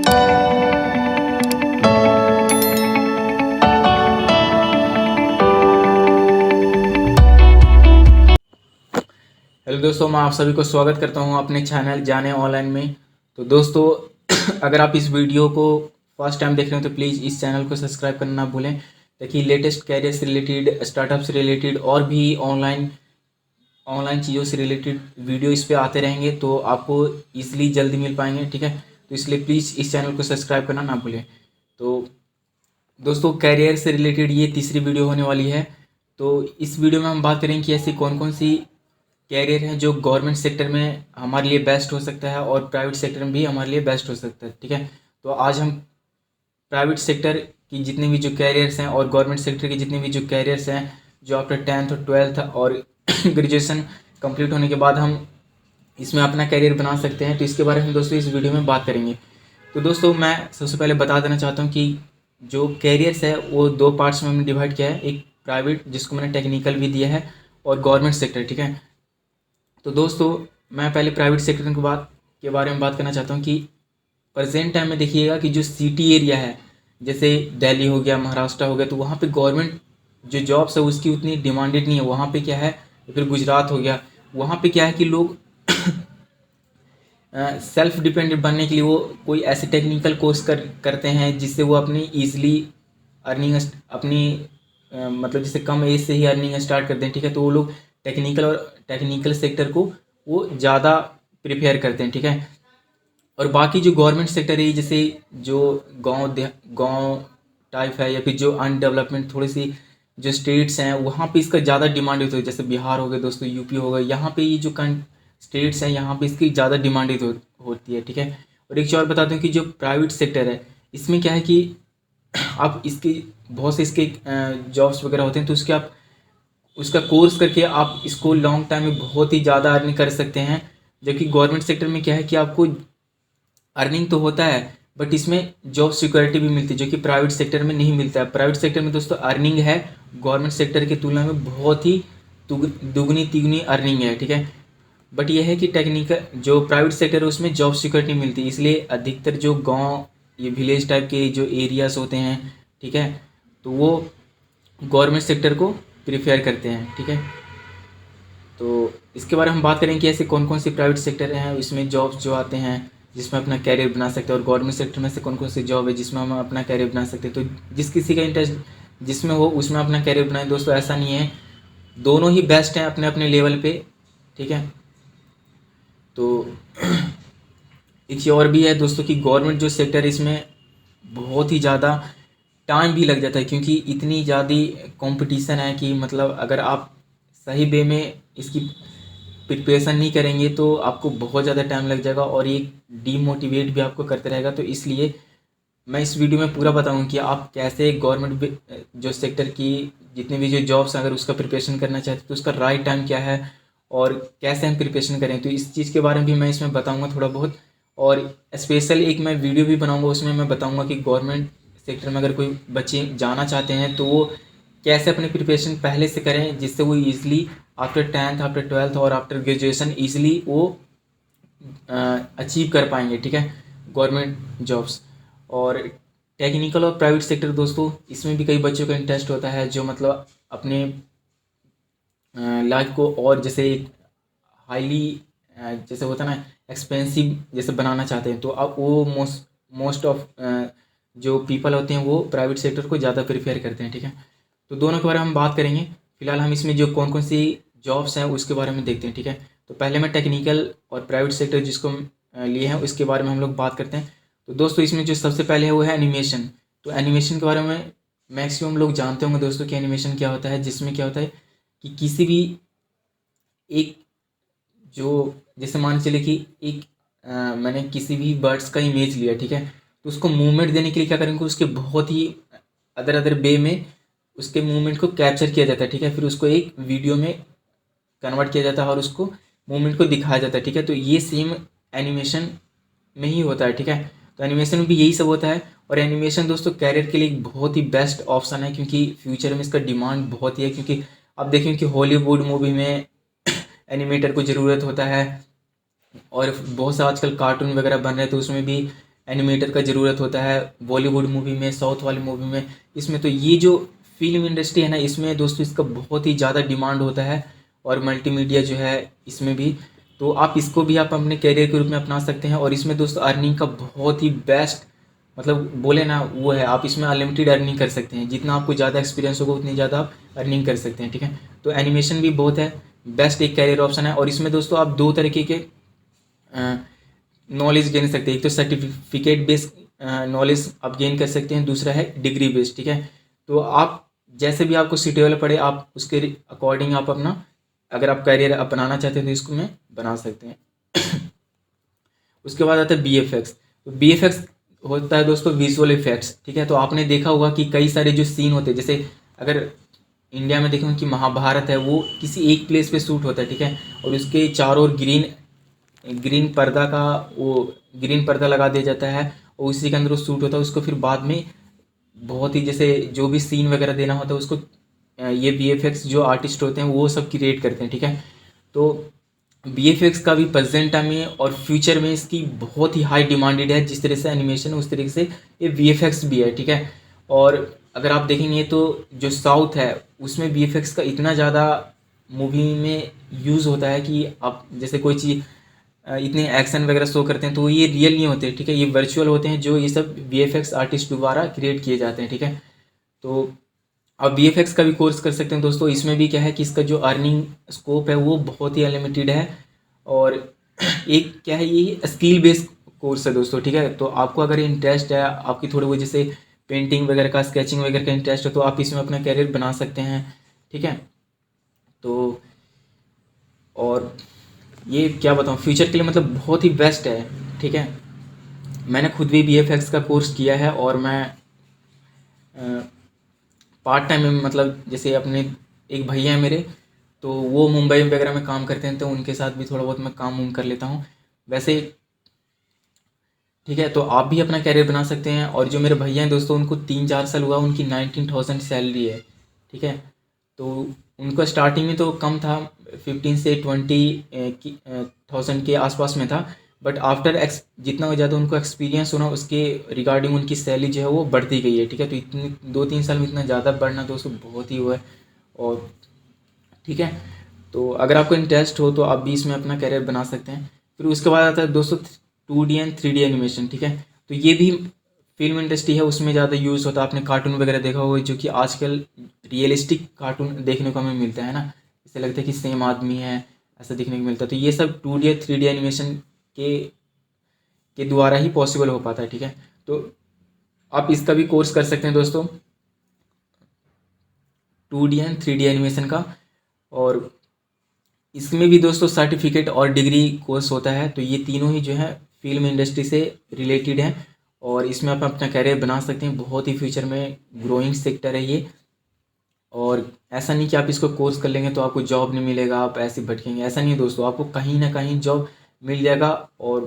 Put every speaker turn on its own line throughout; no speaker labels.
Hello दोस्तों, मैं आप सभी को स्वागत करता हूं अपने चैनल जाने ऑनलाइन में। तो दोस्तों अगर आप इस वीडियो को फर्स्ट टाइम देख रहे हो तो प्लीज़ इस चैनल को सब्सक्राइब करना ना भूलें, ताकि लेटेस्ट कैरियर से रिलेटेड, स्टार्टअप से रिलेटेड और भी ऑनलाइन ऑनलाइन चीज़ों से रिलेटेड वीडियो इस पे आते रहेंगे तो आपको ईजिली जल्दी मिल पाएंगे। ठीक है, तो इसलिए प्लीज़ इस चैनल को सब्सक्राइब करना ना भूलें। तो दोस्तों कैरियर से रिलेटेड ये तीसरी वीडियो होने वाली है। तो इस वीडियो में हम बात करेंगे कि ऐसी कौन कौन सी कैरियर है जो गवर्नमेंट सेक्टर में हमारे लिए बेस्ट हो सकता है और प्राइवेट सेक्टर में भी हमारे लिए बेस्ट हो सकता है। ठीक है, तो आज हम प्राइवेट सेक्टर की जितने भी जो कैरियर्स हैं और गवर्नमेंट सेक्टर के जितने भी जो कैरियर्स हैं जो आफ्टर 10th और 12th और ग्रेजुएशन कंप्लीट होने के बाद हम इसमें अपना कैरियर बना सकते हैं, तो इसके बारे में दोस्तों इस वीडियो में बात करेंगे। तो दोस्तों मैं सबसे पहले बता देना चाहता हूँ कि जो कैरियर्स है वो दो पार्ट्स में हमने डिवाइड किया है, एक प्राइवेट जिसको मैंने टेक्निकल भी दिया है और गवर्नमेंट सेक्टर। ठीक है, तो दोस्तों मैं पहले प्राइवेट सेक्टर के बारे में बात करना चाहता हूँ कि प्रेजेंट टाइम में देखिएगा कि जो सिटी एरिया है जैसे दिल्ली हो गया, महाराष्ट्र हो गया, तो वहाँ पे गवर्नमेंट जो जॉब्स है उसकी उतनी डिमांडेड नहीं है। वहाँ पे क्या है, फिर गुजरात हो गया, वहाँ पे क्या है कि लोग सेल्फ डिपेंडेंट बनने के लिए वो कोई ऐसे टेक्निकल कोर्स करते हैं जिससे वो अपनी ईजिली अर्निंग अपनी मतलब जैसे कम एज से ही अर्निंग स्टार्ट करते हैं। ठीक है, तो वो लोग टेक्निकल सेक्टर को वो ज़्यादा प्रिपेयर करते हैं। ठीक है, और बाकी जो गवर्नमेंट सेक्टर है जैसे जो गांव टाइप है या फिर जो अनडेवलपमेंट थोड़ी सी जो स्टेट्स हैं वहाँ पे इसका ज़्यादा डिमांड होती है, जैसे बिहार हो गया दोस्तों, यूपी हो गया, यहाँ पे ये जो स्टेट्स हैं यहाँ पे इसकी ज़्यादा डिमांड होती है। ठीक है, और एक चीज़ और बता दूँ कि जो प्राइवेट सेक्टर है इसमें क्या है कि आप इसके बहुत से इसके जॉब्स वगैरह होते हैं, तो उसके आप उसका कोर्स करके आप इसको लॉन्ग टाइम में बहुत ही ज़्यादा अर्निंग कर सकते हैं। जबकि गवर्नमेंट सेक्टर में क्या है कि आपको अर्निंग तो होता है बट इसमें जॉब सिक्योरिटी भी मिलती है, जो कि प्राइवेट सेक्टर में नहीं मिलता है। प्राइवेट सेक्टर में दोस्तों अर्निंग है गवर्नमेंट सेक्टर की तुलना में बहुत ही दुगनी तिगुनी अर्निंग है। ठीक है, बट यह है कि टेक्निकल जो प्राइवेट सेक्टर है उसमें जॉब सिक्योरिटी मिलती है, इसलिए अधिकतर जो गांव ये विलेज टाइप के जो एरियाज होते हैं, ठीक है, तो वो गवर्नमेंट सेक्टर को प्रेफर करते हैं। ठीक है, तो इसके बारे में हम बात करेंगे कि ऐसे कौन कौन सी प्राइवेट सेक्टर हैं इसमें जॉब्स जो आते हैं जिसमें अपना कैरियर बना सकते हैं, और गवर्नमेंट सेक्टर में से कौन कौन सी जॉब है जिसमें हम अपना कैरियर बना सकते हैं। तो जिस किसी का इंटरेस्ट जिसमें हो उसमें अपना कैरियर बनाए दोस्तों, ऐसा नहीं है, दोनों ही बेस्ट हैं अपने अपने लेवल पे। ठीक है, तो एक चीज़ और भी है दोस्तों कि गवर्नमेंट जो सेक्टर है इसमें बहुत ही ज़्यादा टाइम भी लग जाता है, क्योंकि इतनी ज़्यादा कंपटीशन है कि मतलब अगर आप सही वे में इसकी प्रिपरेशन नहीं करेंगे तो आपको बहुत ज़्यादा टाइम लग जाएगा और ये डीमोटिवेट भी आपको करते रहेगा। तो इसलिए मैं इस वीडियो में पूरा बताऊँ कि आप कैसे गवर्नमेंट जो सेक्टर की जितने भी जो जॉब्स अगर उसका प्रिपरेशन करना चाहते हैं तो उसका राइट टाइम क्या है और कैसे हम प्रिपरेशन करें, तो इस चीज़ के बारे में भी मैं इसमें बताऊँगा थोड़ा बहुत। और स्पेशल एक मैं वीडियो भी बनाऊँगा, उसमें मैं बताऊँगा कि गवर्नमेंट सेक्टर में अगर कोई बच्चे जाना चाहते हैं तो वो कैसे अपनी प्रिपरेशन पहले से करें जिससे वो easily after 10th after 12th और आफ्टर ग्रेजुएशन ईज़िली वो अचीव कर पाएंगे। ठीक है, गवर्नमेंट जॉब्स और टेक्निकल और प्राइवेट सेक्टर दोस्तों इसमें भी कई बच्चों का इंटरेस्ट होता है जो मतलब अपने लाइफ को और जैसे हाईली जैसे होता है ना एक्सपेंसिव जैसे बनाना चाहते हैं, तो अब वो मोस्ट ऑफ जो पीपल होते हैं वो प्राइवेट सेक्टर को ज़्यादा प्रेफर करते हैं। ठीक है, तो दोनों के बारे में हम बात करेंगे। फिलहाल हम इसमें जो कौन कौन सी जॉब्स हैं उसके बारे में देखते हैं। ठीक है, तो पहले मैं टेक्निकल और प्राइवेट सेक्टर जिसको लिए हैं उसके बारे में हम लोग बात करते हैं। तो दोस्तों इसमें जो सबसे पहले है वो है एनिमेशन। तो एनिमेशन के बारे में मैक्सिमम लोग जानते होंगे दोस्तों कि एनिमेशन क्या होता है, जिसमें क्या होता है कि किसी भी एक जो जैसे मान चले कि एक मैंने किसी भी बर्ड्स का इमेज लिया, ठीक है, तो उसको मूवमेंट देने के लिए क्या करेंगे, उसके बहुत ही अदर अदर वे में उसके मूवमेंट को कैप्चर किया जाता है। ठीक है, फिर उसको एक वीडियो में कन्वर्ट किया जाता है और उसको मूवमेंट को दिखाया जाता है। ठीक है, तो ये सेम एनिमेशन में ही होता है। ठीक है, तो एनिमेशन में भी यही सब होता है। और एनिमेशन दोस्तों कैरियर के लिए एक बहुत ही बेस्ट ऑप्शन है, क्योंकि फ्यूचर में इसका डिमांड बहुत ही है। क्योंकि अब देखें कि हॉलीवुड मूवी में एनिमेटर को ज़रूरत होता है और बहुत से आजकल कार्टून वगैरह बन रहे हैं तो उसमें भी एनिमेटर का ज़रूरत होता है बॉलीवुड मूवी में, साउथ वाली मूवी में, इसमें तो ये जो फिल्म इंडस्ट्री है ना, इसमें दोस्तों इसका बहुत ही ज़्यादा डिमांड होता है। और मल्टीमीडिया जो है इसमें भी, तो आप इसको भी आप अपने कैरियर के रूप में अपना सकते हैं। और इसमें दोस्तों अर्निंग का बहुत ही बेस्ट, मतलब बोले ना वो है, आप इसमें अनलिमिटेड अर्निंग कर सकते हैं। जितना आपको ज़्यादा एक्सपीरियंस होगा उतनी ज़्यादा आप अर्निंग कर सकते हैं, ठीक है। तो एनिमेशन भी बहुत है बेस्ट एक कैरियर ऑप्शन है। और इसमें दोस्तों आप दो तरीके के नॉलेज गेन सकते हैं। एक तो सर्टिफिकेट बेस्ड नॉलेज आप गेन कर सकते हैं, दूसरा है डिग्री बेस्ड, ठीक है। तो आप जैसे भी आपको सूटेबल पड़े आप उसके अकॉर्डिंग आप अपना, अगर आप करियर अपनाना चाहते हैं तो इसको में बना सकते हैं। उसके बाद आता है बी एफ एक्स। तो बी एफ एक्स होता है दोस्तों विजुअल इफेक्ट्स, ठीक है। तो आपने देखा होगा कि कई सारे जो सीन होते हैं, जैसे अगर इंडिया में देखें कि महाभारत है वो किसी एक प्लेस पे शूट होता है, ठीक है। और उसके चारों ओर ग्रीन ग्रीन पर्दा का वो ग्रीन पर्दा लगा दिया जाता है और उसी के अंदर वो शूट होता है। उसको फिर बाद में बहुत ही जैसे जो भी सीन वगैरह देना होता है उसको ये बी एफ एक्स जो आर्टिस्ट होते हैं वो सब क्रिएट करते हैं, ठीक है। तो बी एफ एक्स का भी प्रेजेंट टाइम में और फ्यूचर में इसकी बहुत ही हाई डिमांडेड है। जिस तरह से एनिमेशन है उस तरीके से ये वी एफ एक्स भी है, ठीक है। और अगर आप देखेंगे तो जो साउथ है उसमें वी एफ एक्स का इतना ज़्यादा मूवी में यूज़ होता है कि आप जैसे कोई चीज़ इतने एक्शन वगैरह शो करते हैं तो ये रियल नहीं होते, ठीक है। ये वर्चुअल होते हैं जो ये सब वी एफ एक्स आर्टिस्ट द्वारा क्रिएट किए जाते हैं, ठीक है। तो आप वी एफ एक्स का भी कोर्स कर सकते हैं दोस्तों। इसमें भी क्या है कि इसका जो अर्निंग स्कोप है वो बहुत ही अनलिमिटेड है। और एक क्या है, ये स्किल बेस्ड कोर्स है दोस्तों, ठीक है। तो आपको अगर इंटरेस्ट है, आपकी थोड़ी बहुत जैसे पेंटिंग वगैरह का, स्केचिंग वगैरह का इंटरेस्ट है तो आप इसमें अपना कैरियर बना सकते हैं, ठीक है। तो और ये क्या बताऊँ, फ्यूचर के लिए मतलब बहुत ही बेस्ट है, ठीक है। मैंने खुद भी बी एफ एक्स का कोर्स किया है और मैं पार्ट टाइम में, मतलब जैसे अपने एक भैया हैं मेरे, तो वो मुंबई वगैरह में काम करते हैं तो उनके साथ भी थोड़ा बहुत मैं काम उम कर लेता हूँ वैसे, ठीक है। तो आप भी अपना कैरियर बना सकते हैं। और जो मेरे भैया हैं दोस्तों उनको 3-4 साल हुआ, उनकी 19,000 सैलरी है, ठीक है। तो उनका स्टार्टिंग में तो कम था, 15 से 20,000 के आसपास में था। बट आफ्टर जितना ज़्यादा उनको एक्सपीरियंस होना उसके रिगार्डिंग उनकी सैलरी जो है वो बढ़ती गई है, ठीक है। तो इतनी 2-3 साल में इतना ज़्यादा बढ़ना दोस्तों बहुत ही हुआ है। और ठीक है, तो अगर आपको इंटरेस्ट हो तो आप भी इसमें अपना कैरियर बना सकते हैं। फिर उसके बाद आता है दोस्तों 2D एंड 3D एनिमेशन, ठीक है। तो ये भी फिल्म इंडस्ट्री है उसमें ज़्यादा यूज़ होता है। आपने कार्टून वगैरह देखा होगा जो कि आजकल रियलिस्टिक कार्टून देखने को हमें मिलता है ना, इससे लगता है कि सेम आदमी है, ऐसा देखने को मिलता है। तो ये सब 2D या 3D एनिमेशन के द्वारा ही पॉसिबल हो पाता है, ठीक है। तो आप इसका भी कोर्स कर सकते हैं दोस्तों, 2D एंड 3D एनिमेशन का। और इसमें भी दोस्तों सर्टिफिकेट और डिग्री कोर्स होता है। तो ये तीनों ही जो है फिल्म इंडस्ट्री से रिलेटेड हैं और इसमें आप अपना कैरियर बना सकते हैं। बहुत ही फ्यूचर में ग्रोइंग सेक्टर है ये। और ऐसा नहीं कि आप इसको कोर्स कर लेंगे तो आपको जॉब नहीं मिलेगा, आप ऐसे भटकेंगे, ऐसा नहीं है दोस्तों। आपको कहीं ना कहीं जॉब मिल जाएगा और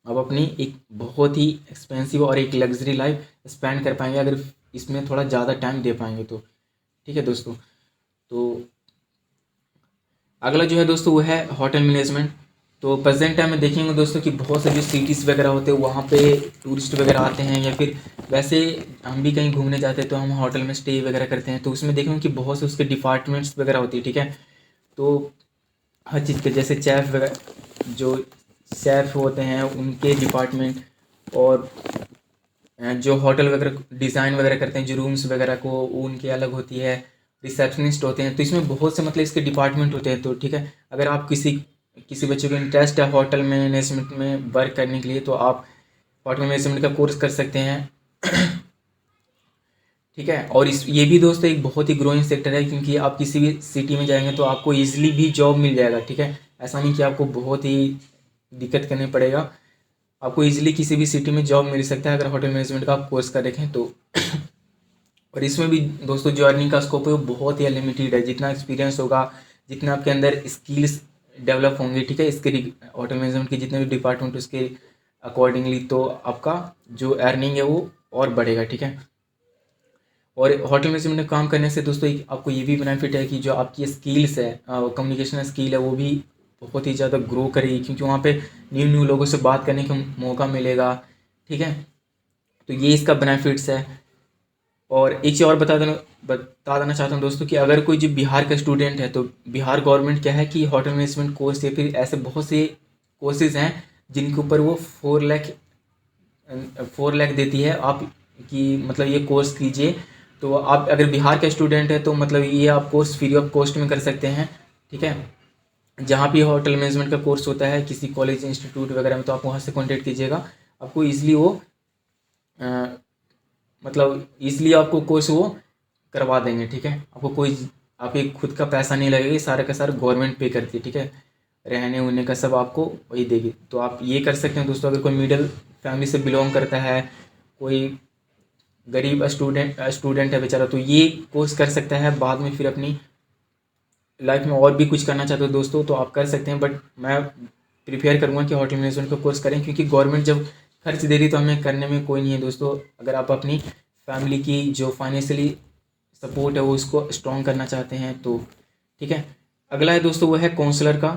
आप अपनी एक बहुत ही एक्सपेंसिव और एक लग्जरी लाइफ स्पेंड कर पाएंगे अगर इसमें थोड़ा ज़्यादा टाइम दे पाएंगे तो, ठीक है दोस्तों। तो अगला जो है दोस्तों वो है होटल मैनेजमेंट। तो प्रेजेंट टाइम में देखेंगे दोस्तों कि बहुत से जो सिटीज़ वगैरह होते हैं वहाँ पे टूरिस्ट वगैरह आते हैं, या फिर वैसे हम भी कहीं घूमने जाते हैं तो हम होटल में स्टे वगैरह करते हैं। तो उसमें देखेंगे कि बहुत से उसके डिपार्टमेंट्स वगैरह होती है, ठीक है। तो हर चीज़ के जैसे चेफ वगैरह, जो शेफ़ होते हैं उनके डिपार्टमेंट, और जो होटल वगैरह डिज़ाइन वगैरह करते हैं जो रूम्स वगैरह को, उनकी अलग होती है। रिसेप्शनिस्ट होते हैं, तो इसमें बहुत से मतलब इसके डिपार्टमेंट होते हैं। तो ठीक है, अगर आप किसी किसी बच्चे को इंटरेस्ट है होटल मैनेजमेंट में वर्क करने के लिए तो आप होटल मैनेजमेंट का कोर्स कर सकते हैं, ठीक है। और इस ये भी दोस्तों एक बहुत ही ग्रोइंग सेक्टर है, क्योंकि आप किसी भी सिटी में जाएंगे तो आपको ईजिली भी जॉब मिल जाएगा, ठीक है। ऐसा नहीं कि आपको बहुत ही दिक्कत करनी पड़ेगा, आपको ईजिली किसी भी सिटी में जॉब मिल सकता है अगर होटल मैनेजमेंट का आप कोर्स कर देखें तो। और इसमें भी दोस्तों जो अर्निंग का स्कोप है वो बहुत ही अनलिमिटेड है। जितना एक्सपीरियंस होगा, जितना आपके अंदर स्किल्स डेवलप होंगे, ठीक है, इसके होटल मैनेजमेंट के जितने भी डिपार्टमेंट उसके अकॉर्डिंगली, तो आपका जो अर्निंग है वो और बढ़ेगा, ठीक है। और होटल मैनेजमेंट में काम करने से दोस्तों एक आपको ये भी बेनिफिट है कि जो आपकी स्किल्स है, कम्युनिकेशन स्किल है, वो भी बहुत ही ज़्यादा ग्रो करेगी, क्योंकि वहाँ पे न्यू न्यू लोगों से बात करने का मौका मिलेगा, ठीक है। तो ये इसका बेनिफिट्स है। और एक चीज़ और बता देना चाहता हूँ दोस्तों कि अगर कोई जो बिहार का स्टूडेंट है, तो बिहार गवर्नमेंट क्या है कि होटल मैनेजमेंट कोर्स या फिर ऐसे बहुत से कोर्सेज हैं जिनके ऊपर वो 4 लाख देती है आप कि मतलब ये कोर्स कीजिए। तो आप अगर बिहार का स्टूडेंट है तो मतलब ये आप कोर्स फ्री ऑफ कॉस्ट में कर सकते हैं, ठीक है। जहाँ भी होटल मैनेजमेंट का कोर्स होता है किसी कॉलेज इंस्टीट्यूट वगैरह में, तो आप वहाँ से कॉन्टेक्ट कीजिएगा, आपको ईजिली वो मतलब ईजिली आपको कोर्स वो करवा देंगे, ठीक है। आपको कोई आपके खुद का पैसा नहीं लगेगा, ये सारा का सारा गवर्नमेंट पे करती है, ठीक है। रहने वहने का सब आपको वही देगी। तो आप ये कर सकते हैं दोस्तों। अगर कोई मिडिल फैमिली से बिलोंग करता है, कोई गरीब स्टूडेंट है बेचारा, तो ये कोर्स कर सकता है। बाद में फिर अपनी लाइफ में और भी कुछ करना चाहते हो दोस्तों तो आप कर सकते हैं, बट मैं प्रिफेयर करूँगा कि होटल मैनेजमेंट का कोर्स करें, क्योंकि गवर्नमेंट जब खर्च दे रही तो हमें करने में कोई नहीं है दोस्तों। अगर आप अपनी फैमिली की जो फाइनेंशियली सपोर्ट है वो उसको स्ट्रॉन्ग करना चाहते हैं तो ठीक है। अगला है दोस्तों वो है काउंसलर का।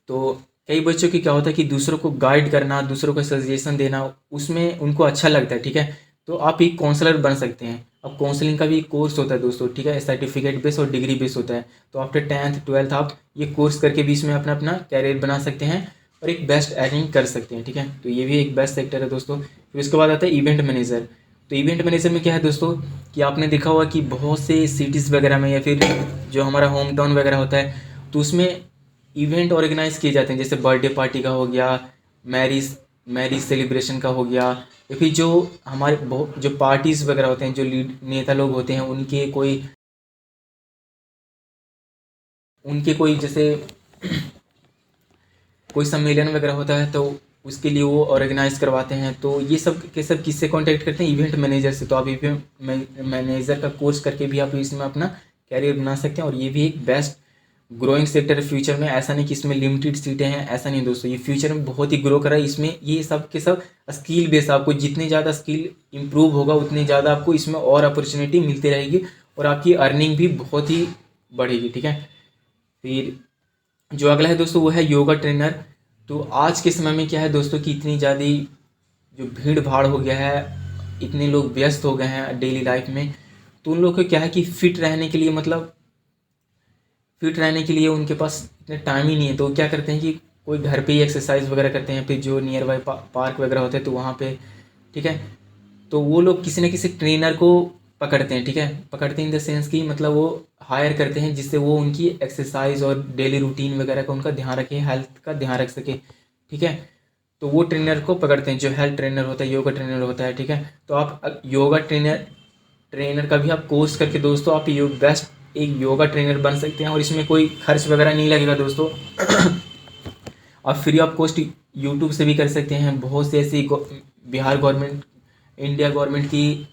तो कई बच्चों की क्या होता है कि दूसरों को गाइड करना, दूसरों को सजेशन देना, उसमें उनको अच्छा लगता है, ठीक है। तो आप एक काउंसलर बन सकते हैं। अब काउंसलिंग का भी कोर्स होता है दोस्तों, ठीक है, सर्टिफिकेट बेस और डिग्री बेस होता है। तो आफ्टर 10th 12th आप ये कोर्स करके भी इसमें अपना अपना कैरियर बना सकते हैं और एक बेस्ट अर्निंग कर सकते हैं, ठीक है। तो ये भी एक बेस्ट सेक्टर है दोस्तों। फिर उसके बाद आता है इवेंट मैनेजर। तो इवेंट मैनेजर में क्या है दोस्तों कि आपने देखा होगा कि बहुत से सिटीज़ वगैरह में या फिर जो हमारा होम टाउन वगैरह होता है तो उसमें इवेंट ऑर्गेनाइज किए जाते हैं, जैसे बर्थडे पार्टी का हो गया, मैरिज मैरिज सेलिब्रेशन का हो गया, या फिर जो हमारे बहुत जो पार्टीज़ वगैरह होते हैं, जो लीड नेता लोग होते हैं उनके कोई जैसे कोई सम्मेलन वगैरह होता है तो उसके लिए वो ऑर्गेनाइज करवाते हैं। तो ये सब के सब किससे कांटेक्ट करते हैं? इवेंट मैनेजर से। तो आप इवेंट मैनेजर का कोर्स करके भी आप इसमें अपना कैरियर बना सकते हैं और ये भी एक बेस्ट ग्रोइंग सेक्टर है फ्यूचर में। ऐसा नहीं कि इसमें लिमिटेड सीटें हैं, ऐसा नहीं दोस्तों, ये फ्यूचर में बहुत ही ग्रो कर रहा है। इसमें ये सब के सब स्किल बेस, आपको जितनी ज़्यादा स्किल इंप्रूव होगा उतनी ज़्यादा आपको इसमें और अपॉर्चुनिटी मिलती रहेगी और आपकी अर्निंग भी बहुत ही बढ़ेगी, ठीक है। फिर जो अगला है दोस्तों वो है योगा ट्रेनर। तो आज के समय में क्या है दोस्तों कि इतनी ज़्यादा जो भीड़ भाड़ हो गया है, इतने लोग व्यस्त हो गए हैं डेली लाइफ में, तो उन लोगों को क्या है कि फिट रहने के लिए मतलब फिट रहने के लिए उनके पास इतना टाइम ही नहीं है। तो क्या करते हैं कि कोई घर पे ही एक्सरसाइज वगैरह करते हैं, फिर जो नियर बाई पार्क वगैरह होते हैं तो वहाँ पे, ठीक है। तो वो लोग किसी न किसी ट्रेनर को पकड़ते हैं, ठीक है। पकड़ते हैं इन द सेंस कि मतलब वो हायर करते हैं जिससे वो उनकी एक्सरसाइज और डेली रूटीन वगैरह का उनका ध्यान रखे, हेल्थ का ध्यान रख सके, ठीक है। तो वो ट्रेनर को पकड़ते हैं, जो हेल्थ ट्रेनर होता है, योगा ट्रेनर होता है, ठीक है। तो आप योगा ट्रेनर का भी आप कोर्स करके दोस्तों आप बेस्ट एक योगा ट्रेनर बन सकते हैं और इसमें कोई खर्च वगैरह नहीं लगेगा दोस्तों। आप फ्री ऑफ कॉस्ट यूट्यूब से भी कर सकते हैं। बहुत से ऐसी बिहार गवर्नमेंट, इंडिया गवर्नमेंट की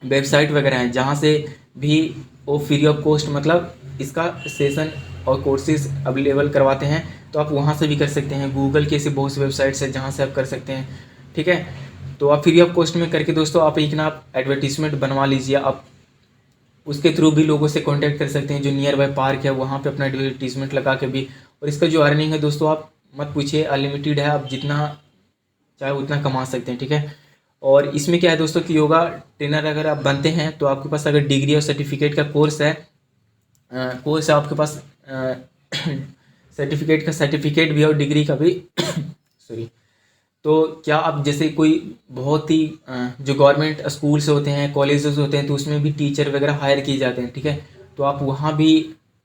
वेबसाइट वगैरह हैं जहाँ से भी वो फ्री ऑफ कॉस्ट मतलब इसका सेशन और कोर्सेज अवेलेबल करवाते हैं। तो आप वहाँ से भी कर सकते हैं। गूगल के ऐसे बहुत से वेबसाइट्स हैं जहाँ से आप कर सकते हैं, ठीक है। तो आप फ्री ऑफ कॉस्ट में करके दोस्तों आप एक ना आप एडवर्टीजमेंट बनवा लीजिए। आप उसके थ्रू भी लोगों से कांटेक्ट कर सकते हैं, जो नियर बाय पार्क है वहाँ पे अपना एडवर्टीजमेंट लगा के भी। और इसका जो अर्निंग है दोस्तों आप मत पूछिए, अनलिमिटेड है, आप जितना चाहे उतना कमा सकते हैं, ठीक है। और इसमें क्या है दोस्तों कि योगा ट्रेनर अगर आप बनते हैं तो आपके पास अगर डिग्री और सर्टिफिकेट का कोर्स है आपके पास सर्टिफिकेट भी है और डिग्री का भी सॉरी। तो क्या आप जैसे कोई बहुत ही जो गवर्नमेंट स्कूल्स होते हैं, कॉलेजेस होते हैं, तो उसमें भी टीचर वगैरह हायर किए जाते हैं, ठीक है। तो आप वहाँ भी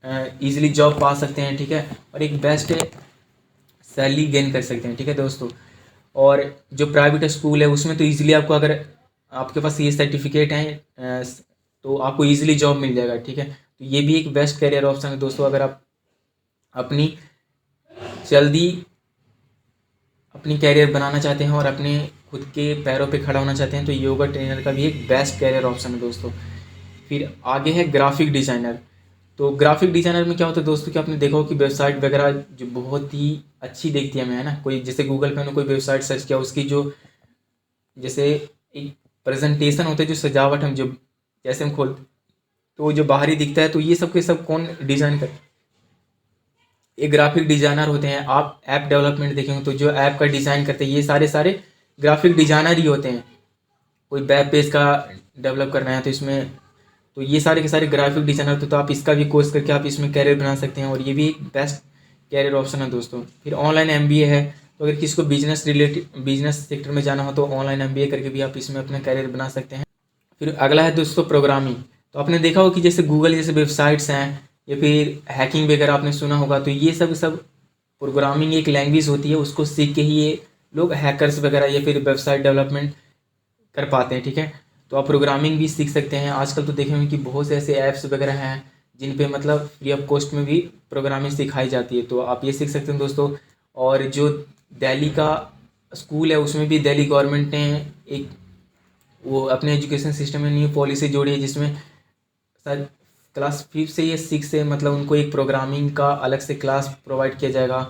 इजीली जॉब पा सकते हैं, ठीक है, और एक बेस्ट सैलरी गेन कर सकते हैं, ठीक है दोस्तों। और जो प्राइवेट स्कूल है उसमें तो इजीली आपको अगर आपके पास ये सर्टिफिकेट हैं तो आपको इजीली जॉब मिल जाएगा, ठीक है। तो ये भी एक बेस्ट करियर ऑप्शन है दोस्तों। अगर आप अपनी जल्दी अपनी कैरियर बनाना चाहते हैं और अपने खुद के पैरों पे खड़ा होना चाहते हैं तो योगा ट्रेनर का भी एक बेस्ट कैरियर ऑप्शन है दोस्तों। फिर आगे है ग्राफिक डिज़ाइनर। तो ग्राफिक डिज़ाइनर में क्या होता है दोस्तों कि आपने देखा हो कि वेबसाइट वगैरह जो बहुत ही अच्छी देखती है हमें, है ना। कोई जैसे गूगल पे हमने कोई वेबसाइट सर्च किया, उसकी जो जैसे एक प्रेजेंटेशन होता है, जो सजावट हम जो जैसे हम खोलते तो वो जो बाहरी दिखता है, तो ये सब के सब कौन डिज़ाइन कर, ये ग्राफिक डिज़ाइनर होते हैं। आप ऐप डेवलपमेंट देखेंगे तो जो ऐप का डिज़ाइन करते हैं ये सारे ग्राफिक डिज़ाइनर ही होते हैं। कोई वेब पेज का डेवलप करना है तो इसमें तो ये सारे के सारे ग्राफिक डिज़ाइनर तो आप इसका भी कोर्स करके आप इसमें कैरियर बना सकते हैं और ये भी एक बेस्ट कैरियर ऑप्शन है दोस्तों। फिर ऑनलाइन एमबीए है, तो अगर किसी को बिजनेस सेक्टर में जाना हो तो ऑनलाइन एमबीए करके भी आप इसमें अपना कैरियर बना सकते हैं। फिर अगला है दोस्तों प्रोग्रामिंग। तो आपने देखा हो कि जैसे गूगल जैसे वेबसाइट्स हैं या फिर हैकिंग वगैरह आपने सुना होगा, तो ये सब प्रोग्रामिंग एक लैंग्वेज होती है, उसको सीख के ही ये लोग हैकर्स वगैरह या फिर वेबसाइट डेवलपमेंट कर पाते हैं। ठीक है, तो आप प्रोग्रामिंग भी सीख सकते हैं। आजकल तो देखे होंगे कि बहुत से ऐसे ऐप्स वगैरह हैं जिन पे मतलब फ्री ऑफ कॉस्ट में भी प्रोग्रामिंग सिखाई जाती है, तो आप ये सीख सकते हैं दोस्तों। और जो दिल्ली का स्कूल है उसमें भी दिल्ली गवर्नमेंट ने एक वो अपने एजुकेशन सिस्टम में न्यू पॉलिसी जोड़ी है, जिसमें शायद क्लास 5 से या 6 से मतलब उनको एक प्रोग्रामिंग का अलग से क्लास प्रोवाइड किया जाएगा।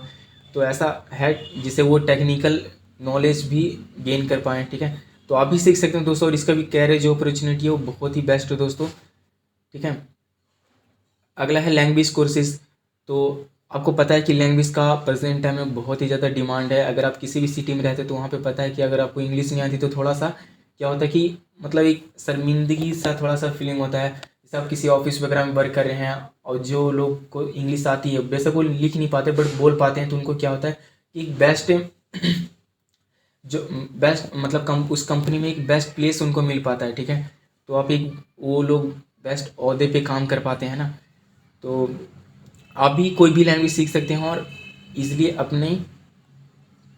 तो ऐसा है जिससे वो टेक्निकल नॉलेज भी गेन कर पाएँ। ठीक है, तो आप भी सीख सकते हैं दोस्तों, और इसका भी कैरियर जो अपॉर्चुनिटी है वो बहुत ही बेस्ट है दोस्तों। ठीक है, अगला है लैंग्वेज कोर्सेज। तो आपको पता है कि लैंग्वेज का प्रेजेंट टाइम में बहुत ही ज़्यादा डिमांड है। अगर आप किसी भी सिटी में रहते हैं तो वहाँ पे पता है कि अगर आपको इंग्लिश नहीं आती तो थोड़ा सा क्या होता है कि मतलब एक शर्मिंदगी सा थोड़ा सा फीलिंग होता है। जैसे आप किसी ऑफिस वगैरह में वर्क कर रहे हैं और जो लोग को इंग्लिश आती है, बेशक वो लिख नहीं पाते बट बोल पाते हैं, तो उनको क्या होता है कि एक बेस्ट जो बेस्ट मतलब उस कंपनी में एक बेस्ट प्लेस उनको मिल पाता है। ठीक है, तो आप एक वो लोग बेस्ट ओहदे पे काम कर पाते हैं ना। तो आप भी कोई भी लैंग्वेज सीख सकते हैं और इजीली अपने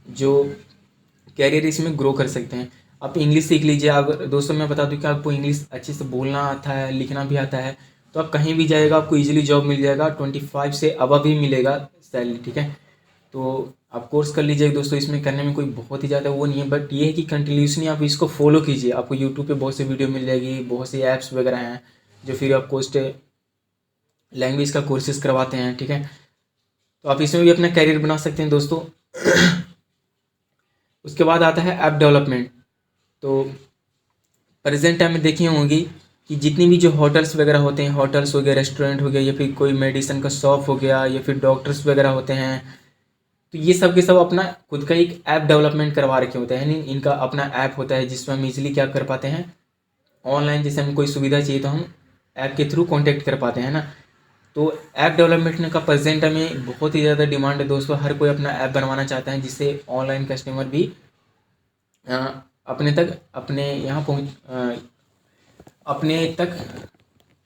जो कैरियर इसमें ग्रो कर सकते हैं। आप इंग्लिश सीख लीजिए। अगर दोस्तों मैं बता दूं कि आपको इंग्लिश अच्छे से बोलना आता है, लिखना भी आता है, तो आप कहीं भी जाएगा आपको इजीली जॉब मिल जाएगा, 25 से अबव ही मिलेगा सैलरी। ठीक है, तो आप कोर्स कर लीजिए दोस्तों। इसमें करने में कोई बहुत ही ज़्यादा वो नहीं है, बट ये है कि कंटिन्यूसली आप इसको फॉलो कीजिए। आपको यूट्यूब पे बहुत से वीडियो मिल जाएगी, बहुत से ऐप्स वगैरह हैं जो फिर आप कोस्ट लैंग्वेज का कोर्सेज करवाते हैं। ठीक है, तो आप इसमें भी अपना कैरियर बना सकते हैं दोस्तों। उसके बाद आता है ऐप डेवलपमेंट। तो प्रेजेंट टाइम में देखी होंगी कि जितनी भी जो होटल्स वगैरह होते हैं, होटल्स हो गए, रेस्टोरेंट हो गया, या फिर कोई मेडिसिन का शॉप हो गया, या फिर डॉक्टर्स वगैरह होते हैं, तो ये सब के सब अपना खुद का एक ऐप डेवलपमेंट करवा रखे होते हैं। यानी इनका अपना ऐप होता है जिसमें हम इजीली क्या कर पाते हैं, ऑनलाइन जैसे हमें कोई सुविधा चाहिए तो हम ऐप के थ्रू कॉन्टेक्ट कर पाते हैं ना। तो ऐप डेवलपमेंट का प्रेजेंट में बहुत ही ज़्यादा डिमांड है दोस्तों। हर कोई अपना ऐप बनवाना चाहता है जिससे ऑनलाइन कस्टमर भी अपने तक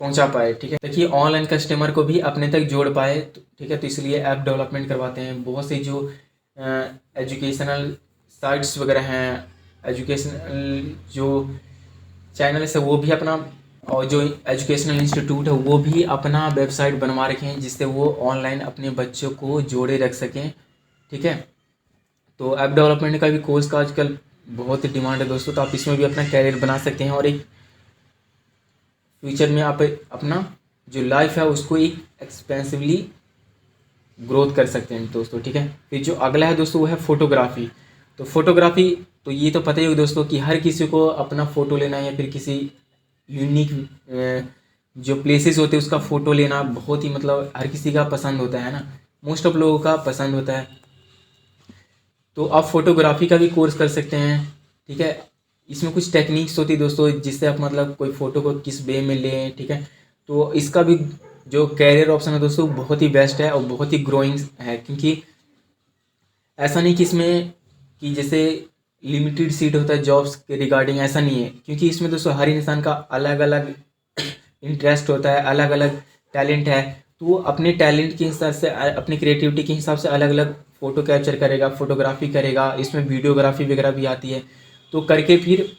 पहुंचा पाए। ठीक है, देखिए ऑनलाइन कस्टमर को भी अपने तक जोड़ पाए। ठीक है, तो इसलिए ऐप डेवलपमेंट करवाते हैं। बहुत से जो एजुकेशनल साइट्स वगैरह हैं, एजुकेशनल जो चैनल्स है वो भी अपना, और जो एजुकेशनल इंस्टीट्यूट है वो भी अपना वेबसाइट बनवा रखे हैं जिससे वो ऑनलाइन अपने बच्चों को जोड़े रख सकें। ठीक है, तो ऐप डेवलपमेंट का भी कोर्स का आजकल बहुत ही डिमांड है दोस्तों। तो आप इसमें भी अपना कैरियर बना सकते हैं और एक फ्यूचर में आप अपना जो लाइफ है उसको एक एक्सपेंसिवली ग्रोथ कर सकते हैं दोस्तों। ठीक है, फिर जो अगला है दोस्तों वो है फोटोग्राफी। तो फोटोग्राफी तो ये तो पता ही होगा दोस्तों कि हर किसी को अपना फ़ोटो लेना या फिर किसी यूनिक जो प्लेसेस होते हैं उसका फ़ोटो लेना बहुत ही मतलब हर किसी का पसंद होता है ना, मोस्ट ऑफ लोगों का पसंद होता है। तो आप फोटोग्राफी का भी कोर्स कर सकते हैं। ठीक है, इसमें कुछ टेक्निक्स होती है दोस्तों जिससे आप मतलब कोई फ़ोटो को किस वे में लें। ठीक है, तो इसका भी जो कैरियर ऑप्शन है दोस्तों बहुत ही बेस्ट है और बहुत ही ग्रोइंग है, क्योंकि ऐसा नहीं कि इसमें कि जैसे लिमिटेड सीट होता है जॉब्स के रिगार्डिंग, ऐसा नहीं है। क्योंकि इसमें दोस्तों हर इंसान का अलग अलग इंटरेस्ट होता है, अलग अलग टैलेंट है, तो वो अपने टैलेंट के हिसाब से अपनी क्रिएटिविटी के हिसाब से अलग अलग फ़ोटो कैप्चर करेगा, फोटोग्राफी करेगा। इसमें वीडियोग्राफी वगैरह भी आती है, तो करके फिर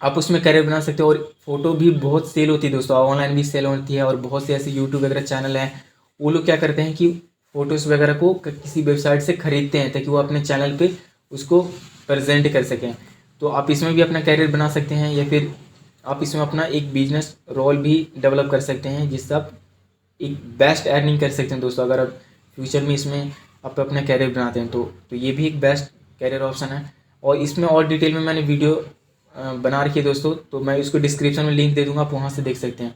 आप उसमें करियर बना सकते हो। और फ़ोटो भी बहुत सेल होती है दोस्तों, ऑनलाइन भी सेल होती है। और बहुत से ऐसे यूट्यूब वगैरह चैनल हैं, वो लोग क्या करते हैं कि फ़ोटोज़ वगैरह को किसी वेबसाइट से ख़रीदते हैं ताकि वो अपने चैनल पे उसको प्रेजेंट कर सकें। तो आप इसमें भी अपना कैरियर बना सकते हैं, या फिर आप इसमें अपना एक बिजनेस रोल भी डेवलप कर सकते हैं जिससे आप एक बेस्ट अर्निंग कर सकते हैं दोस्तों। अगर आप फ्यूचर में इसमें आप अपना कैरियर बनाते हैं तो ये भी एक बेस्ट कैरियर ऑप्शन है। और इसमें और डिटेल में मैंने वीडियो बना रखी है दोस्तों, तो मैं इसको डिस्क्रिप्शन में लिंक दे दूंगा, आप वहाँ से देख सकते हैं।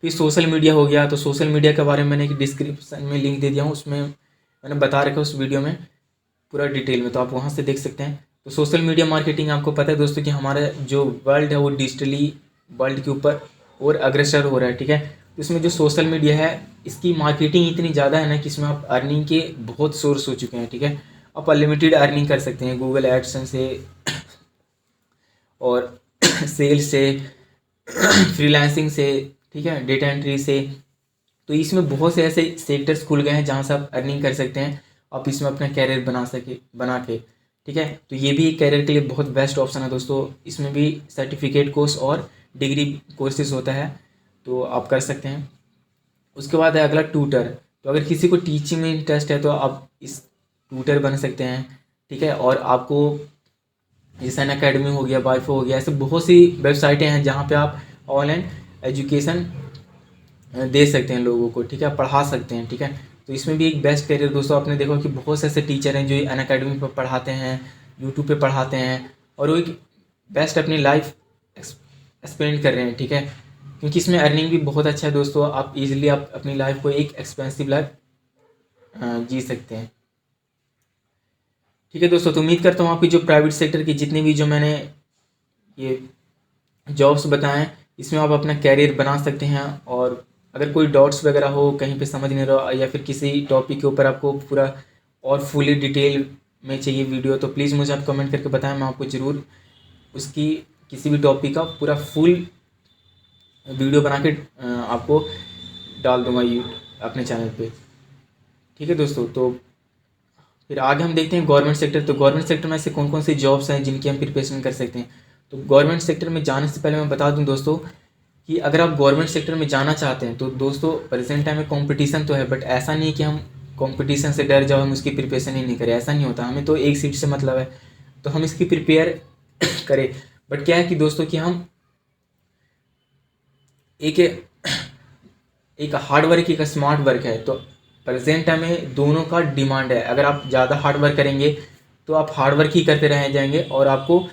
फिर सोशल मीडिया हो गया, तो सोशल मीडिया के बारे में मैंने एक डिस्क्रिप्शन में लिंक दे दिया हूँ, उसमें मैंने बता रखा है उस वीडियो में पूरा डिटेल में, तो आप वहाँ से देख सकते हैं। तो सोशल मीडिया मार्केटिंग आपको पता है दोस्तों कि हमारा जो वर्ल्ड है वो डिजिटली वर्ल्ड के ऊपर और अग्रसर हो रहा है, ठीक है। तो इसमें जो सोशल मीडिया है इसकी मार्केटिंग इतनी ज़्यादा है ना कि इसमें आप अर्निंग के बहुत सोर्स हो चुके हैं, ठीक है। आप अनलिमिटेड अर्निंग कर सकते हैं गूगल एडसेंस से और सेल्स से, फ्रीलांसिंग से, ठीक है, डेटा एंट्री से। तो इसमें बहुत से ऐसे सेक्टर्स खुल गए हैं जहाँ से आप अर्निंग कर सकते हैं, आप इसमें अपना कैरियर बना के, ठीक है। तो ये भी एक कैरियर के लिए बहुत बेस्ट ऑप्शन है दोस्तों। इसमें भी सर्टिफिकेट कोर्स और डिग्री कोर्सेज होता है, तो आप कर सकते हैं। उसके बाद है अगला ट्यूटर। तो अगर किसी को टीचिंग में इंटरेस्ट है तो आप इस ट्यूटर बन सकते हैं, ठीक है। और आपको जैसे अनअकैडमी हो गया, वाईफो हो गया, ऐसे बहुत सी वेबसाइटें हैं जहाँ पे आप ऑनलाइन एजुकेशन दे सकते हैं लोगों को, ठीक है, पढ़ा सकते हैं, ठीक है। तो इसमें भी एक बेस्ट करियर दोस्तों। आपने देखा कि बहुत से ऐसे टीचर हैं जो अनअकैडमी पर पढ़ाते हैं, यूट्यूब पे पढ़ाते हैं और वो एक बेस्ट अपनी लाइफ स्पेंड कर रहे हैं, ठीक है। क्योंकि इसमें अर्निंग भी बहुत अच्छा है दोस्तों। आप इजीली आप अपनी लाइफ को एक एक्सपेंसिव लाइफ जी सकते हैं, ठीक है दोस्तों। तो उम्मीद करता हूँ आपकी जो प्राइवेट सेक्टर की जितने भी जो मैंने ये जॉब्स बताएं हैं इसमें आप अपना कैरियर बना सकते हैं। और अगर कोई डॉट्स वगैरह हो, कहीं पे समझ नहीं रहा या फिर किसी टॉपिक के ऊपर आपको पूरा और फुली डिटेल में चाहिए वीडियो, तो प्लीज़ मुझे आप कमेंट करके बताएं, मैं आपको ज़रूर उसकी किसी भी टॉपिक का पूरा फुल वीडियो बना के आपको डाल दूँगा अपने चैनल पे, ठीक है दोस्तों। तो फिर आगे हम देखते हैं गवर्नमेंट सेक्टर। तो गवर्नमेंट सेक्टर में ऐसे कौन कौन सी जॉब्स हैं जिनकी हम प्रिपरेशन कर सकते हैं। तो गवर्नमेंट सेक्टर में जाने से पहले मैं बता दूं दोस्तों कि अगर आप गवर्नमेंट सेक्टर में जाना चाहते हैं तो दोस्तों प्रेजेंट टाइम में कंपटीशन तो है, बट ऐसा नहीं है कि हम कंपटीशन से डर जाओ, हम उसकी प्रिपरेशन ही नहीं करें, ऐसा नहीं होता। हमें तो एक सीट से मतलब है तो हम इसकी प्रिपेयर करें। बट क्या है कि दोस्तों कि हम एक एक हार्ड वर्क एक स्मार्ट वर्क है, तो प्रेजेंट टाइम में दोनों का डिमांड है। अगर आप ज़्यादा हार्ड वर्क करेंगे तो आप हार्ड वर्क ही करते रह जाएंगे और आपको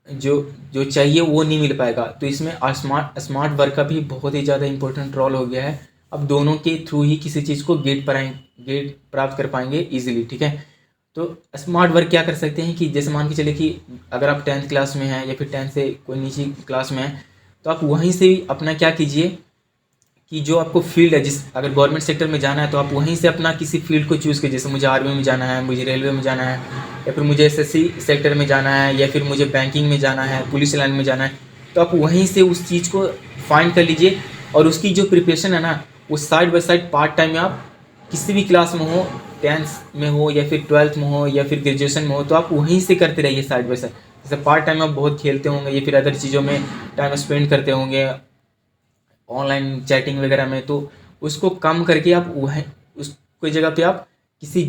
जो जो चाहिए वो नहीं मिल पाएगा। तो इसमें स्मार्ट वर्क का भी बहुत ही ज़्यादा इंपॉर्टेंट रोल हो गया है। अब दोनों के थ्रू ही किसी चीज़ को गेट प्राप्त कर पाएंगे इजीली, ठीक है। तो स्मार्ट वर्क क्या कर सकते हैं कि जैसे मान के चले कि अगर आप 10th क्लास में हैं या फिर 10th से कोई नीचे क्लास में हैं तो आप वहीं से अपना क्या कीजिए कि जो आपको फील्ड है, जिस अगर गवर्नमेंट सेक्टर में जाना है तो आप वहीं से अपना किसी फील्ड को चूज़ कीजिए। जैसे मुझे आर्मी में जाना है, मुझे रेलवे में जाना है, या फिर मुझे एसएससी सेक्टर में जाना है, या फिर मुझे बैंकिंग में जाना है, पुलिस लाइन में जाना है, तो आप वहीं से उस चीज़ को फाइंड कर लीजिए। और उसकी जो प्रिपरेशन है ना वो side by side part time में आप किसी भी क्लास में हो, 10th में हो या फिर 12th में हो या फिर ग्रेजुएशन में हो, तो आप वहीं से करते रहिए साइड बाई साइड। जैसे पार्ट टाइम आप बहुत खेलते होंगे या फिर अदर चीज़ों में टाइम स्पेंड करते होंगे ऑनलाइन चैटिंग वगैरह में, तो उसको कम करके आप वह उस कोई जगह पे आप किसी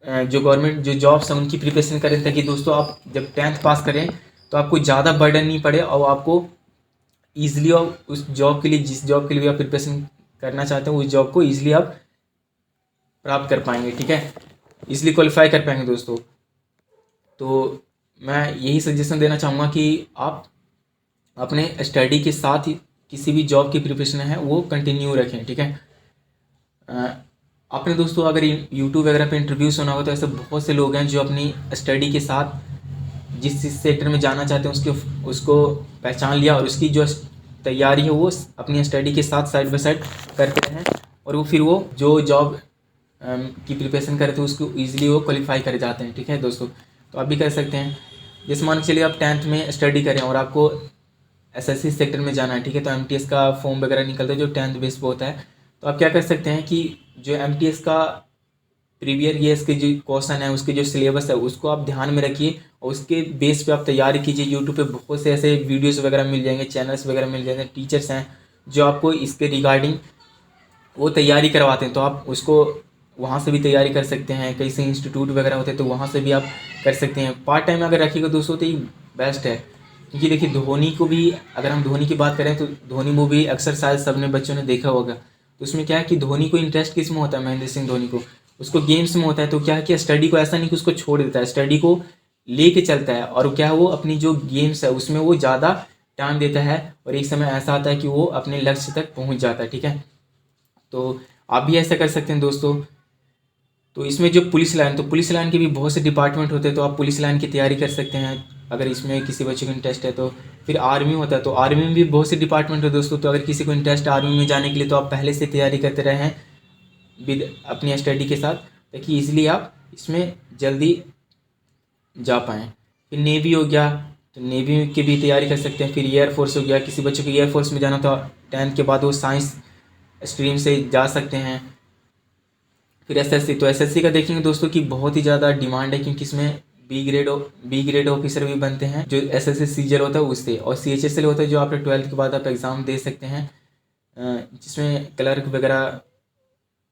जो गवर्नमेंट जो जॉब्स हैं उनकी प्रिपरेशन करें, ताकि दोस्तों आप जब 10th पास करें तो आपको ज़्यादा बर्डन नहीं पड़े और आपको ईजिली और उस जॉब के लिए जिस जॉब के लिए भी आप प्रिपरेशन करना चाहते हैं उस जॉब को ईजिली आप प्राप्त कर पाएंगे, ठीक है, ईजिली क्वालिफाई कर पाएंगे दोस्तों। तो मैं यही सजेशन देना चाहूँगा कि आप अपने स्टडी के साथ ही किसी भी जॉब की प्रिपरेशन है वो कंटिन्यू रखें, ठीक है। आपने दोस्तों अगर यूट्यूब वगैरह पे इंटरव्यू सुना हो तो ऐसे बहुत से लोग हैं जो अपनी स्टडी के साथ जिस सेक्टर में जाना चाहते हैं उसको पहचान लिया और उसकी जो तैयारी है वो अपनी स्टडी के साथ साइड बाय साइड करते हैं और वो फिर वो जो जॉब की प्रिपरेशन करते हैं उसको ईजिली वो क्वालिफाई कर जाते हैं, ठीक है दोस्तों। तो आप भी कर सकते हैं। जैसे मान के चलिए आप 10th में स्टडी करें और आपको एसएससी सेक्टर में जाना है, ठीक है, तो एमटीएस का फॉर्म वगैरह निकलता है जो 10th बेस पे होता है। तो आप क्या कर सकते हैं कि जो एमटीएस का प्रीवियर ईयर्स के जो क्वेश्चन है उसके जो सिलेबस है उसको आप ध्यान में रखिए और उसके बेस पे आप तैयारी कीजिए। यूट्यूब पे बहुत से ऐसे वीडियोस वगैरह मिल जाएंगे, चैनल्स वगैरह मिल जाएंगे, टीचर्स हैं जो आपको इसके रिगार्डिंग वो तैयारी करवाते हैं, तो आप उसको वहाँ से भी तैयारी कर सकते हैं। कई से इंस्टीट्यूट वगैरह होते हैं तो वहाँ से भी आप कर सकते हैं। पार्ट टाइम अगर रखिएगा दोस्तों तो ये बेस्ट है, क्योंकि देखिए धोनी को भी अगर हम धोनी की बात करें तो धोनी मूवी अक्सर शायद सबने बच्चों ने देखा होगा। तो उसमें क्या है कि धोनी को इंटरेस्ट किस में होता है, महेंद्र सिंह धोनी को उसको गेम्स में होता है। तो क्या है कि स्टडी को ऐसा नहीं कि उसको छोड़ देता है, स्टडी को लेके चलता है और क्या है वो अपनी जो गेम्स है उसमें वो ज़्यादा टाइम देता है और एक समय ऐसा आता है कि वो अपने लक्ष्य तक पहुँच जाता है, ठीक है। तो आप भी ऐसा कर सकते हैं दोस्तों। तो इसमें जो पुलिस लाइन, तो पुलिस लाइन के भी बहुत से डिपार्टमेंट होते हैं, तो आप पुलिस लाइन की तैयारी कर सकते हैं अगर इसमें किसी बच्चे को इंटरेस्ट है। तो फिर आर्मी होता है, तो आर्मी में भी बहुत से डिपार्टमेंट है दोस्तों। तो अगर किसी को इंटरेस्ट है आर्मी में जाने के लिए, तो आप पहले से तैयारी करते रहें विद अपनी स्टडी के साथ, ताकि ईजिली आप इसमें जल्दी जा पाएँ। फिर नेवी हो गया, तो नेवी की भी तैयारी कर सकते हैं। फिर एयरफोर्स हो गया, किसी बच्चे को एयरफोर्स में जाना तो 10th के बाद वो साइंस स्ट्रीम से जा सकते हैं। फिर एसएससी, तो एसएससी का देखेंगे दोस्तों कि बहुत ही ज़्यादा डिमांड है, क्योंकि इसमें बी ग्रेड ऑफिसर भी बनते हैं जो एसएससी सीजल होता है उससे, और सीएचएसएल होता है जो आपने 12th के बाद आप एग्ज़ाम दे सकते हैं, जिसमें क्लर्क वगैरह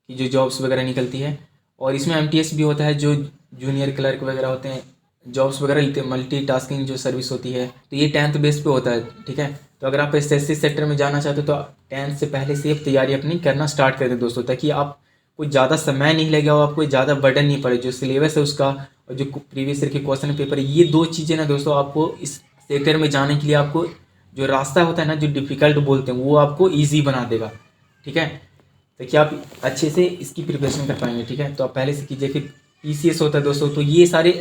की जो जॉब्स वगैरह निकलती है। और इसमें एमटीएस भी होता है जो जूनियर क्लर्क वगैरह होते हैं, जॉब्स वगैरह मल्टी टास्किंग जो सर्विस होती है, तो ये 10th बेस पे होता है, ठीक है। तो अगर आप एसएससी सेक्टर में जाना चाहते हो तो 10th से पहले से आप तैयारी अपनी करना स्टार्ट कर दें दोस्तों, ताकि आप कोई ज़्यादा समय नहीं लगेगा और आपको ज़्यादा बर्डन नहीं पड़े। जो सिलेबस है उसका और जो प्रीवियस ईयर के क्वेश्चन पेपर है, ये दो चीज़ें ना दोस्तों आपको इस सेक्टर में जाने के लिए आपको जो रास्ता होता है ना, जो डिफ़िकल्ट बोलते हैं, वो आपको ईजी बना देगा, ठीक है, ताकि आप अच्छे से इसकी प्रिपरेशन कर पाएंगे, ठीक है। तो आप पहले से कीजिए। फिर पीसीएस होता है दोस्तों, तो ये सारे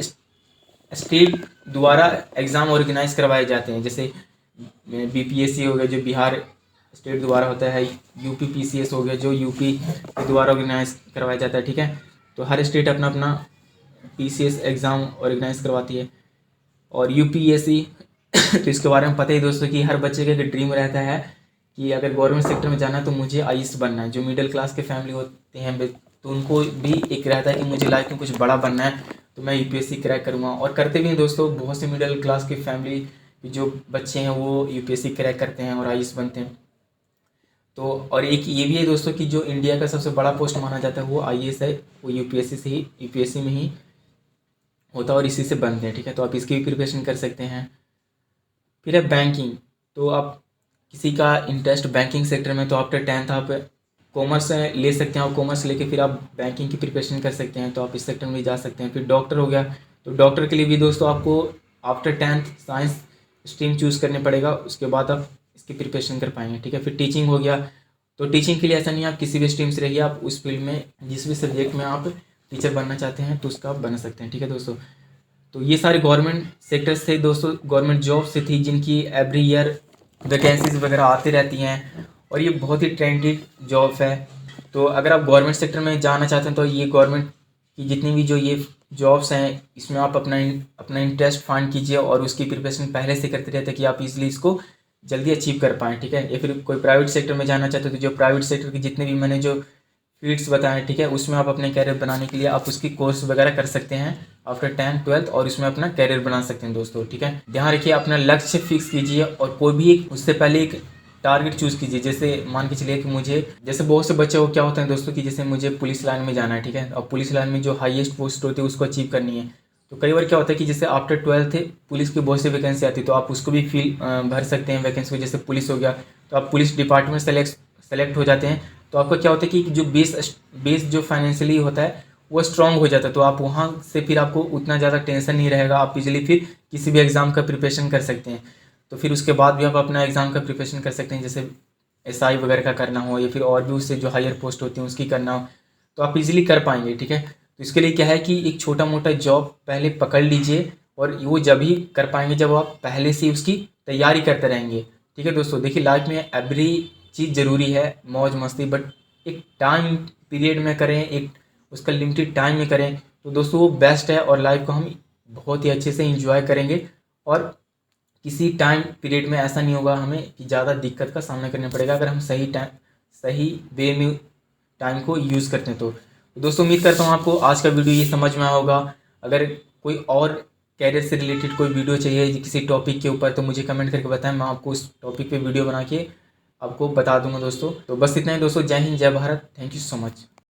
स्टेट द्वारा एग्ज़ाम ऑर्गेनाइज करवाए जाते हैं, जैसे बीपीएससी हो गया जो बिहार स्टेट द्वारा होता है, यूपी पीसीएस हो गया जो यूपी के द्वारा ऑर्गेनाइज करवाया जाता है, ठीक है। तो हर स्टेट अपना अपना पीसीएस एग्ज़ाम ऑर्गेनाइज करवाती है। और यूपीएससी तो इसके बारे में पता ही दोस्तों कि हर बच्चे का एक ड्रीम रहता है कि अगर गवर्नमेंट सेक्टर में जाना है तो मुझे आईएएस बनना है। जो मिडिल क्लास के फैमिली होते हैं तो उनको भी एक रहता है कि मुझे लाइफ में कुछ बड़ा बनना है, तो मैं यूपीएससी क्रैक करूँगा, और करते भी हैं दोस्तों। बहुत से मिडिल क्लास के फैमिली जो बच्चे हैं वो यूपीएससी क्रैक करते हैं और आईएएस बनते हैं। तो और एक ये भी है दोस्तों कि जो इंडिया का सबसे बड़ा पोस्ट माना जाता है वो आईएएस है, वो यूपीएससी में ही होता है और इसी से बनते हैं, ठीक है। तो आप इसकी भी प्रिपरेशन कर सकते हैं। फिर है बैंकिंग, तो आप किसी का इंटरेस्ट बैंकिंग सेक्टर में, तो आफ्टर 10th आप कॉमर्स ले सकते हैं, और कॉमर्स लेके फिर आप बैंकिंग की प्रिपरेशन कर सकते हैं, तो आप इस सेक्टर में जा सकते हैं। फिर डॉक्टर हो गया, तो डॉक्टर के लिए भी दोस्तों आपको after 10th science stream choose करने पड़ेगा, उसके बाद आप इसकी प्रिपरेशन कर पाएंगे, ठीक है। फिर टीचिंग हो गया, तो टीचिंग के लिए ऐसा नहीं है आप किसी भी स्ट्रीम से रहिए, आप उस फील्ड में जिस भी सब्जेक्ट में आप टीचर बनना चाहते हैं तो उसका आप बन सकते हैं, ठीक है दोस्तों। तो ये सारे गवर्नमेंट सेक्टर्स थे दोस्तों, गवर्नमेंट जॉब से थी जिनकी एवरी ईयर वैकेंसीज वगैरह आती रहती हैं, और ये बहुत ही ट्रेंडेड जॉब है। तो अगर आप गवर्नमेंट सेक्टर में जाना चाहते हैं तो ये गवर्नमेंट की जितनी भी जो ये जॉब्स हैं इसमें आप अपना इंटरेस्ट फाइंड कीजिए और उसकी प्रिपरेशन पहले से करते रहते कि आप इजीली इसको जल्दी अचीव कर पाएँ, ठीक है। या फिर कोई प्राइवेट सेक्टर में जाना चाहते हो तो जो प्राइवेट सेक्टर की जितने भी मैंने जो फील्ड्स बताएं, ठीक है, उसमें आप अपने कैरियर बनाने के लिए आप उसकी कोर्स वगैरह कर सकते हैं आफ्टर 10th 12th, और उसमें अपना कैरियर बना सकते हैं दोस्तों, ठीक है। ध्यान रखिए अपना लक्ष्य फिक्स कीजिए और कोई भी एक उससे पहले एक टारगेट चूज़ कीजिए। जैसे मान के चलिए कि मुझे, जैसे बहुत से बच्चे को क्या होता है दोस्तों कि जैसे मुझे पुलिस लाइन में जाना है, ठीक है, और पुलिस लाइन में जो हाईएस्ट पोस्ट होती है उसको अचीव करनी है। तो कई बार क्या होता है कि जैसे आफ्टर 12th पुलिस की बहुत सी वैकेंसी आती है, तो आप उसको भी भर सकते हैं वैकेंसी को। जैसे पुलिस हो गया तो आप पुलिस डिपार्टमेंट सेलेक्ट हो जाते हैं, तो आपका क्या होता है कि जो बेस जो फाइनेंशियली होता है वो स्ट्रांग हो जाता है, तो आप वहाँ से फिर आपको उतना ज़्यादा टेंशन नहीं रहेगा, आप इजीली फिर किसी भी एग्ज़ाम का प्रिपरेशन कर सकते हैं। तो फिर उसके बाद भी आप अपना एग्ज़ाम का प्रिपरेशन कर सकते हैं, जैसे एसआई वगैरह का करना हो या फिर और भी उससे जो हायर पोस्ट होती है उसकी करना हो, तो आप इजीली कर पाएंगे, ठीक है। तो इसके लिए क्या है कि एक छोटा मोटा जॉब पहले पकड़ लीजिए, और वो जब ही कर पाएंगे जब आप पहले से उसकी तैयारी करते रहेंगे, ठीक है दोस्तों। देखिए लाइफ में एवरी चीज़ ज़रूरी है, मौज मस्ती, बट एक टाइम पीरियड में करें, एक उसका लिमिटेड टाइम में करें, तो दोस्तों वो बेस्ट है, और लाइफ को हम बहुत ही अच्छे से इंजॉय करेंगे, और किसी टाइम पीरियड में ऐसा नहीं होगा हमें कि ज़्यादा दिक्कत का सामना करना पड़ेगा अगर हम सही वे में टाइम को यूज़ करते हैं। तो दोस्तों उम्मीद करता हूँ आपको आज का वीडियो ये समझ में आया होगा। अगर कोई और कैरियर से रिलेटेड कोई वीडियो चाहिए किसी टॉपिक के ऊपर, तो मुझे कमेंट करके बताएं, मैं आपको उस टॉपिक पे वीडियो बना के आपको बता दूंगा दोस्तों। तो बस इतना ही दोस्तों, जय हिंद जय Bharat, thank you so much.